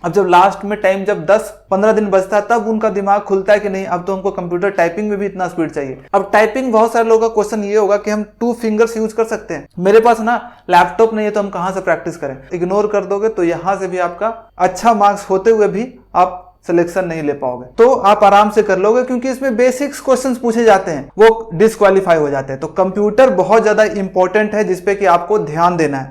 अब जब लास्ट में टाइम जब 10-15 दिन बचता है तब उनका दिमाग खुलता है कि नहीं अब तो हमको कंप्यूटर टाइपिंग में भी इतना स्पीड चाहिए। अब टाइपिंग बहुत सारे लोगों का क्वेश्चन ये होगा कि हम 2 फिंगर्स यूज कर सकते हैं, मेरे पास ना लैपटॉप नहीं है तो हम कहां से प्रैक्टिस करें। इग्नोर कर दोगे तो यहां से भी आपका अच्छा मार्क्स होते हुए भी आप सिलेक्शन नहीं ले पाओगे, तो आप आराम से कर लोगे क्योंकि इसमें बेसिक्स क्वेश्चंस पूछे जाते हैं, वो डिस्क्वालीफाई हो जाते हैं। तो कंप्यूटर बहुत ज्यादा इंपॉर्टेंट है जिसपे कि आपको ध्यान देना है।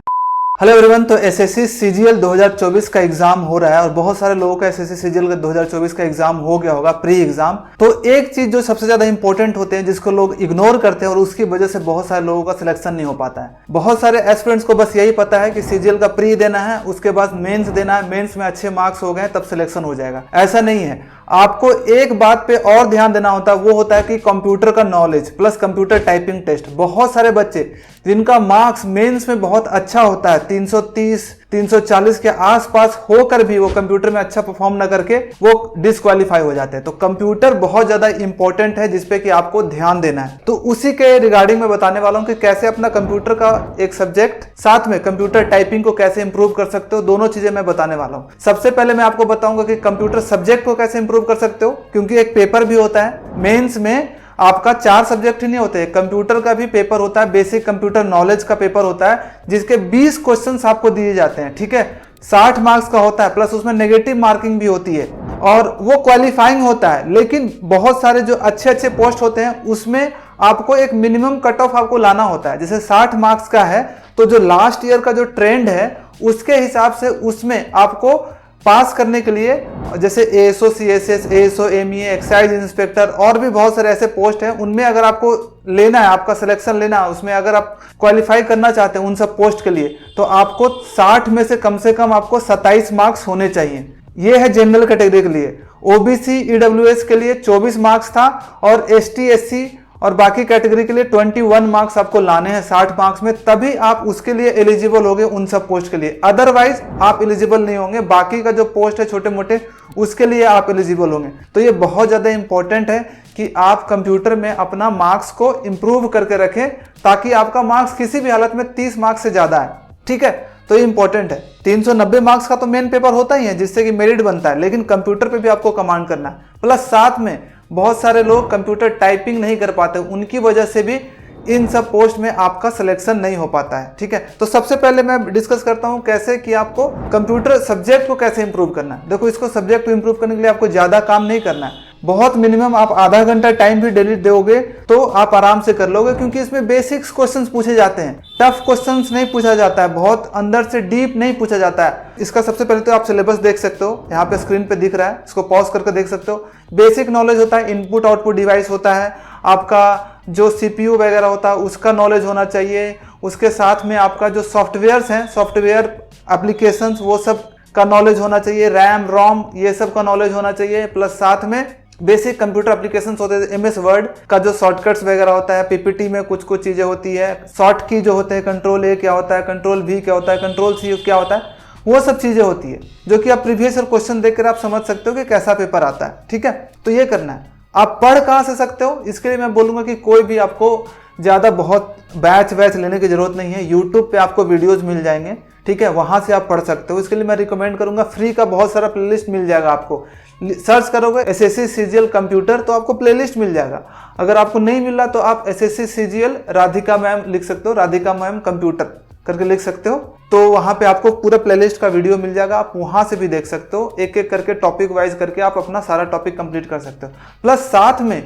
हेलो एवरीवन, तो एसएससी सीजीएल 2024 का एग्जाम हो रहा है और बहुत सारे लोगों का एसएससी सीजीएल का 2024 का एग्जाम हो गया होगा, प्री एग्जाम। तो एक चीज जो सबसे ज्यादा इंपॉर्टेंट होते हैं जिसको लोग इग्नोर करते हैं और उसकी वजह से बहुत सारे लोगों का सिलेक्शन नहीं हो पाता है। बहुत सारे एस्पिरेंट्स को बस यही पता है कि सीजीएल का प्री देना है, उसके बाद मेंस देना है, मेंस में अच्छे मार्क्स हो गए तब सिलेक्शन हो जाएगा। ऐसा नहीं है, आपको एक बात पे और ध्यान देना होता है, वो होता है कि कंप्यूटर का knowledge plus computer typing test. बहुत सारे बच्चे जिनका मार्क्स मेंस में बहुत अच्छा होता है, 330 340 के आसपास होकर भी वो कंप्यूटर में अच्छा परफॉर्म न करके वो डिस्क्वालीफाई हो जाते हैं। तो कंप्यूटर बहुत ज्यादा इंपॉर्टेंट है जिसपे कि आपको ध्यान देना है। तो उसी के रिगार्डिंग में बताने वाला हूं कि कैसे अपना कंप्यूटर का एक सब्जेक्ट साथ में कंप्यूटर टाइपिंग को कैसे इंप्रूव कर सकते हो, दोनों चीजें मैं बताने वाला हूं। सबसे पहले मैं आपको बताऊंगा कि कंप्यूटर सब्जेक्ट को कैसे इंप्रूव कर सकते हो, क्योंकि एक पेपर भी होता है मेंस में। आपका 4 सब्जेक्ट ही नहीं होते, कंप्यूटर का भी पेपर होता है, बेसिक कंप्यूटर नॉलेज का पेपर होता है जिसके 20 क्वेश्चंस आपको दिए जाते हैं, ठीक है। 60 मार्क्स का होता है, प्लस उसमें नेगेटिव मार्किंग भी होती है और वो क्वालिफाइंग होता है। लेकिन बहुत सारे जो अच्छे अच्छे पोस्ट होते हैं उसमें आपको एक मिनिमम कट ऑफ आपको लाना होता है। जैसे 60 मार्क्स का है तो जो लास्ट ईयर का जो ट्रेंड है उसके हिसाब से उसमें आपको पास करने के लिए, जैसे ASO CSS, ASO MEA, excise inspector और भी बहुत सारे ऐसे पोस्ट हैं, उनमें अगर आपको लेना है, आपका सिलेक्शन लेना है, उसमें अगर आप क्वालिफाई करना चाहते हैं उन सब पोस्ट के लिए, तो आपको 60 में से कम आपको 27 मार्क्स होने चाहिए। ये है जनरल कैटेगरी के लिए। ओबीसी ईडब्ल्यूएस के लिए 24 मार्क्स था और एसटी एससी और बाकी कैटेगरी के लिए 21 मार्क्स आपको लाने हैं 60 मार्क्स में, तभी आप उसके लिए एलिजिबल होंगे उन सब पोस्ट के लिए। अदरवाइज आप एलिजिबल नहीं होंगे, बाकी का जो पोस्ट है छोटे मोटे उसके लिए आप एलिजिबल होंगे। तो ये बहुत ज़्यादा इंपॉर्टेंट है कि आप कंप्यूटर में अपना मार्क्स को इंप्रूव करके रखें ताकि आपका मार्क्स किसी भी हालत में 30 मार्क्स से ज़्यादा है, ठीक है। तो ये इंपॉर्टेंट है। 390 मार्क्स का तो मेन पेपर होता ही है जिससे कि मेरिट बनता है, लेकिन कंप्यूटर पे भी आपको कमांड करना है। प्लस साथ में बहुत सारे लोग कंप्यूटर टाइपिंग नहीं कर पाते, उनकी वजह से भी इन सब पोस्ट में आपका सिलेक्शन नहीं हो पाता है, ठीक है। तो सबसे पहले मैं डिस्कस करता हूं कैसे कि आपको कंप्यूटर सब्जेक्ट को कैसे इंप्रूव करना है। देखो, इसको सब्जेक्ट को इंप्रूव करने के लिए आपको ज्यादा काम नहीं करना है, बहुत मिनिमम आप आधा घंटा टाइम भी डेली दोगे तो आप आराम से कर लोगे, क्योंकि इसमें बेसिक्स क्वेश्चंस पूछे जाते हैं, टफ क्वेश्चंस नहीं पूछा जाता है, बहुत अंदर से डीप नहीं पूछा जाता है। इसका सबसे पहले तो आप सिलेबस देख सकते हो, यहाँ पे स्क्रीन पे दिख रहा है, इसको पॉज करके देख सकते हो। बेसिक नॉलेज होता है, इनपुट आउटपुट डिवाइस होता है, आपका जो सीपीयू वगैरह होता है उसका नॉलेज होना चाहिए। उसके साथ में आपका जो सॉफ्टवेयर्स हैं, सॉफ्टवेयर एप्लीकेशंस, वो सब का नॉलेज होना चाहिए, रैम रोम ये सब का नॉलेज होना चाहिए। प्लस साथ में बेसिक कंप्यूटर एप्लीकेशंस होते हैं, एमएस वर्ड का जो शॉर्टकट्स वगैरह होता है, पीपीटी में कुछ कुछ चीजें होती है, शॉर्ट की जो होते हैं, कंट्रोल ए क्या होता है, कंट्रोल वी क्या होता है, कंट्रोल सी क्या होता है, वो सब चीजें होती है जो कि आप प्रीवियस ईयर क्वेश्चन देखकर आप समझ सकते हो कि कैसा पेपर आता है, ठीक है। तो ये करना है। आप पढ़ कहाँ से सकते हो, इसके लिए मैं बोलूंगा कि कोई भी आपको ज़्यादा बहुत बैच लेने की जरूरत नहीं है। यूट्यूब पे आपको वीडियोस मिल जाएंगे, ठीक है, वहाँ से आप पढ़ सकते हो। इसके लिए मैं रिकमेंड करूंगा, फ्री का बहुत सारा प्लेलिस्ट मिल जाएगा आपको। सर्च करोगे एसएससी सीजीएल कंप्यूटर तो आपको प्लेलिस्ट मिल जाएगा। अगर आपको नहीं मिल रहा तो आप एसएससी सीजीएल राधिका मैम लिख सकते हो, राधिका मैम कंप्यूटर करके लिख सकते हो, तो वहाँ पे आपको पूरा प्लेलिस्ट का वीडियो मिल जाएगा। आप वहाँ से भी देख सकते हो, एक एक करके टॉपिक वाइज करके आप अपना सारा टॉपिक कंप्लीट कर सकते हो। प्लस साथ में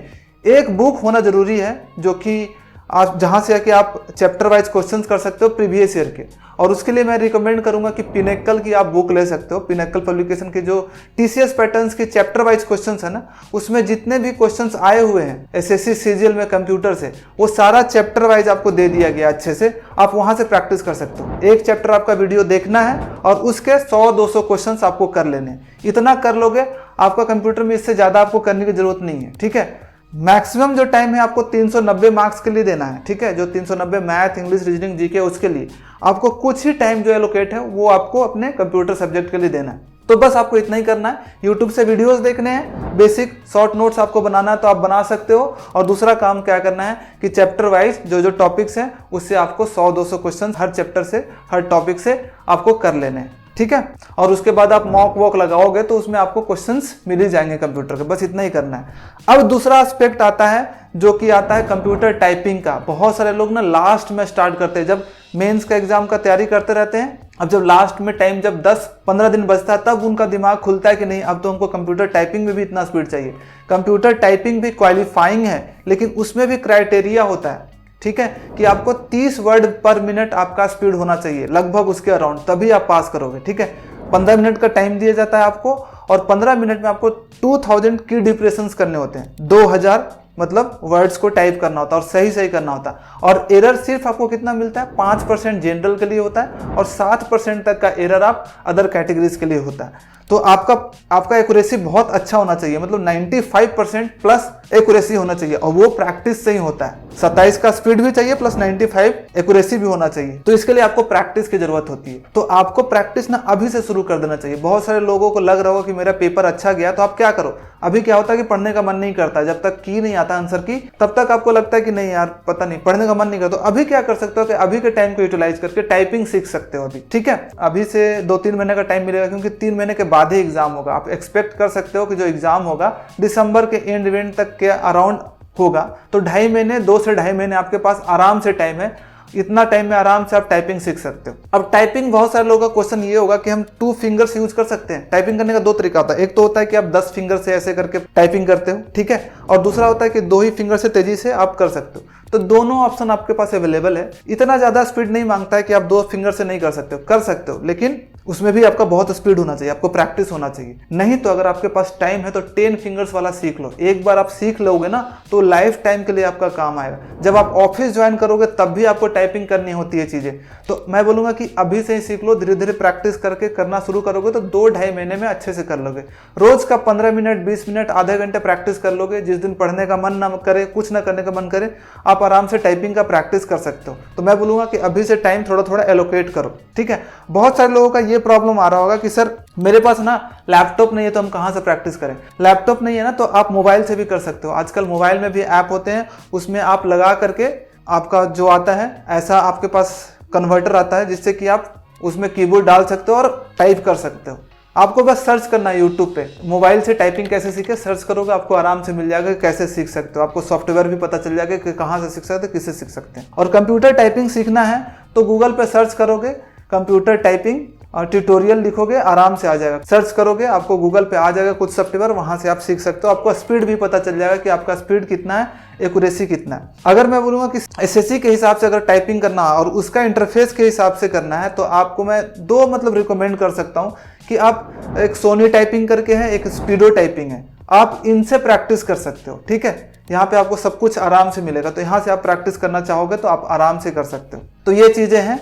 एक बुक होना जरूरी है जो कि आप जहाँ से आके आप चैप्टर वाइज क्वेश्चंस कर सकते हो प्रीवियस ईयर के, और उसके लिए मैं रिकमेंड करूंगा कि पिनेकल की आप बुक ले सकते हो। पिनेकल पब्लिकेशन के जो टीसीएस पैटर्न्स के चैप्टर वाइज क्वेश्चंस है ना, उसमें जितने भी क्वेश्चंस आए हुए हैं एसएससी सीजीएल में कंप्यूटर से, वो सारा चैप्टर वाइज आपको दे दिया गया अच्छे से, आप वहां से प्रैक्टिस कर सकते हो। एक चैप्टर आपका वीडियो देखना है और उसके 100-200 क्वेश्चन आपको कर लेने हैं। इतना कर लोगे, आपका कंप्यूटर में इससे ज्यादा आपको करने की जरूरत नहीं है, ठीक है। मैक्सिमम जो टाइम है आपको 390 मार्क्स के लिए देना है, ठीक है। जो 390 मैथ, इंग्लिश, रीजनिंग, जीके, उसके लिए आपको कुछ ही टाइम जो एलोकेट है वो आपको अपने कंप्यूटर सब्जेक्ट के लिए देना है। तो बस आपको इतना ही करना है। यूट्यूब से वीडियोस देखने हैं, बेसिक शॉर्ट नोट्स आपको बनाना है तो आप बना सकते हो, और दूसरा काम क्या करना है कि चैप्टर वाइज जो जो टॉपिक्स हैं उससे आपको 100-200 क्वेश्चन हर चैप्टर से, हर टॉपिक से आपको कर लेने हैं। ठीक है। और उसके बाद आप मॉक वॉक लगाओगे तो उसमें आपको क्वेश्चंस मिल ही जाएंगे कंप्यूटर के, बस इतना ही करना है। अब दूसरा एस्पेक्ट आता है जो कि आता है कंप्यूटर टाइपिंग का। बहुत सारे लोग ना लास्ट में स्टार्ट करते हैं, जब मेंस का एग्जाम का तैयारी करते रहते हैं। अब जब लास्ट में टाइम जब 10-15 दिन बचता है तब उनका दिमाग खुलता है कि नहीं अब तो हमको कंप्यूटर टाइपिंग में भी इतना स्पीड चाहिए। कंप्यूटर टाइपिंग भी क्वालिफाइंग है, लेकिन उसमें भी क्राइटेरिया होता है, ठीक है, कि आपको 30 वर्ड पर मिनट आपका स्पीड होना चाहिए, लगभग उसके अराउंड, तभी आप पास करोगे, ठीक है। 15 मिनट का टाइम दिया जाता है आपको और 15 मिनट में आपको 2000 की डिप्रेशंस करने होते हैं। 2000 मतलब वर्ड्स को टाइप करना होता है और सही सही करना होता है। और एरर सिर्फ आपको कितना मिलता है, 5% जनरल के लिए होता है और 7% तक का एरर आप अदर कैटेगरीज के लिए होता है। तो आपका एक्यूरेसी बहुत अच्छा होना चाहिए, मतलब 95% प्लस एक्यूरेसी होना चाहिए और वो प्रैक्टिस से ही होता है। 27 का स्पीड भी चाहिए प्लस 95 एक्यूरेसी भी होना चाहिए। तो इसके लिए आपको प्रैक्टिस की जरूरत होती है। तो आपको प्रैक्टिस ना अभी से शुरू कर देना चाहिए। बहुत सारे लोगों को लग रहा होगा कि मेरा पेपर अच्छा गया, तो आप क्या करो, अभी क्या होता है कि पढ़ने का मन नहीं करता, जब तक की नहीं आता आंसर की तब तक आपको लगता है कि नहीं यार पता नहीं, पढ़ने का मन नहीं करता। तो अभी क्या कर सकते हो कि अभी के टाइम को यूटिलाइज करके टाइपिंग सीख सकते हो अभी, ठीक है। अभी से 2-3 महीने का टाइम मिलेगा, क्योंकि 3 महीने के बाद ही एग्जाम होगा। आप एक्सपेक्ट कर सकते हो कि जो एग्जाम होगा दिसंबर के एंड तक के अराउंड होगा, तो 2.5 महीने 2 से 2.5 महीने आपके पास आराम से टाइम है। इतना टाइम में आराम से आप टाइपिंग सीख सकते हो। अब टाइपिंग, बहुत सारे लोगों का क्वेश्चन ये होगा कि हम 2 फिंगर्स यूज कर सकते हैं। टाइपिंग करने का 2 तरीका होता है। एक तो होता है कि आप 10 फिंगर से ऐसे करके टाइपिंग करते हो, ठीक है, और दूसरा होता है कि 2 ही फिंगर से तेजी से आप कर सकते हो। तो दोनों ऑप्शन आपके पास अवेलेबल है। इतना ज्यादा स्पीड नहीं मांगता है कि आप 2 फिंगर से नहीं कर सकते हो, लेकिन उसमें भी आपका बहुत स्पीड होना चाहिए, आपको प्रैक्टिस होना चाहिए। नहीं तो अगर आपके पास टाइम है तो 10 फिंगर्स वाला सीख लो। एक बार आप सीख लोगे ना तो लाइफ टाइम के लिए आपका काम आएगा। जब आप ऑफिस ज्वाइन करोगे तब भी आपको टाइपिंग करनी होती है चीजें। तो मैं बोलूंगा कि अभी से ही सीख लो, धीरे धीरे प्रैक्टिस करके करना शुरू करोगे तो 2-2.5 महीने में अच्छे से कर लोगे। रोज का 15 मिनट, 20 मिनट, आधे घंटे प्रैक्टिस कर लोगे। जिस दिन पढ़ने का मन ना करे, कुछ ना करने का मन करे, आप आराम से टाइपिंग का प्रैक्टिस कर सकते हो। तो मैं बोलूंगा कि अभी से टाइम थोड़ा थोड़ा एलोकेट करो, ठीक है। बहुत सारे लोगों का ये प्रॉब्लम आ रहा होगा कि सर मेरे पास ना लैपटॉप नहीं है तो हम कहाँ से प्रैक्टिस करें। लैपटॉप नहीं है ना तो आप मोबाइल से भी कर सकते हो। आजकल मोबाइल में भी ऐप होते हैं, उसमें आप लगा करके आपका जो आता है ऐसा आपके पास कन्वर्टर आता है जिससे कि आप उसमें कीबोर्ड डाल सकते हो और टाइप कर सकते हो। आपको बस सर्च करना है यूट्यूब पे, मोबाइल से टाइपिंग कैसे सीखे, सर्च करोगे आपको आराम से मिल जाएगा कैसे सीख सकते हो। आपको सॉफ्टवेयर भी पता चल जाएगा कि कहाँ से सीख सकते हो, किससे सीख सकते हैं। और कंप्यूटर टाइपिंग सीखना है तो गूगल पे सर्च करोगे कंप्यूटर टाइपिंग और ट्यूटोरियल लिखोगे, आराम से आ जाएगा। सर्च करोगे आपको गूगल पे आ जाएगा कुछ सॉफ्टवेयर, वहां से आप सीख सकते हो। आपको स्पीड भी पता चल जाएगा कि आपका स्पीड कितना है, एक्यूरेसी कितना है। अगर मैं बोलूंगा कि एसएससी के हिसाब से अगर टाइपिंग करना और उसका इंटरफेस के हिसाब से करना है तो आपको मैं 2 रिकमेंड कर सकता हूं कि आप एक सोनी टाइपिंग करके है, एक स्पीडो टाइपिंग है, आप इनसे प्रैक्टिस कर सकते हो, ठीक है। यहाँ पे आपको सब कुछ आराम से मिलेगा, तो यहाँ से आप प्रैक्टिस करना चाहोगे तो आप आराम से कर सकते हो। तो ये चीजें हैं,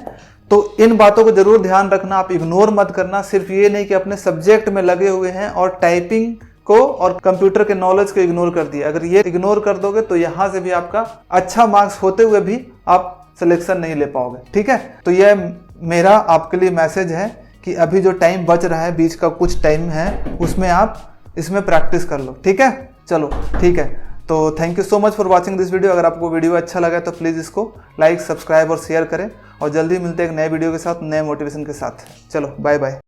तो इन बातों को जरूर ध्यान रखना, आप इग्नोर मत करना। सिर्फ ये नहीं कि अपने सब्जेक्ट में लगे हुए हैं और टाइपिंग को और कंप्यूटर के नॉलेज को इग्नोर कर दिया। अगर ये इग्नोर कर दोगे तो यहाँ से भी आपका अच्छा मार्क्स होते हुए भी आप सिलेक्शन नहीं ले पाओगे, ठीक है। तो यह मेरा आपके लिए मैसेज है कि अभी जो टाइम बच रहा है, बीच का कुछ टाइम है, उसमें आप इसमें प्रैक्टिस कर लो, ठीक है। चलो ठीक है, तो thank you so much for watching this video. अगर आपको वीडियो अच्छा लगा तो प्लीज़ इसको लाइक, सब्सक्राइब और शेयर करें, और जल्दी मिलते हैं एक नए वीडियो के साथ, नए मोटिवेशन के साथ। चलो बाय बाय।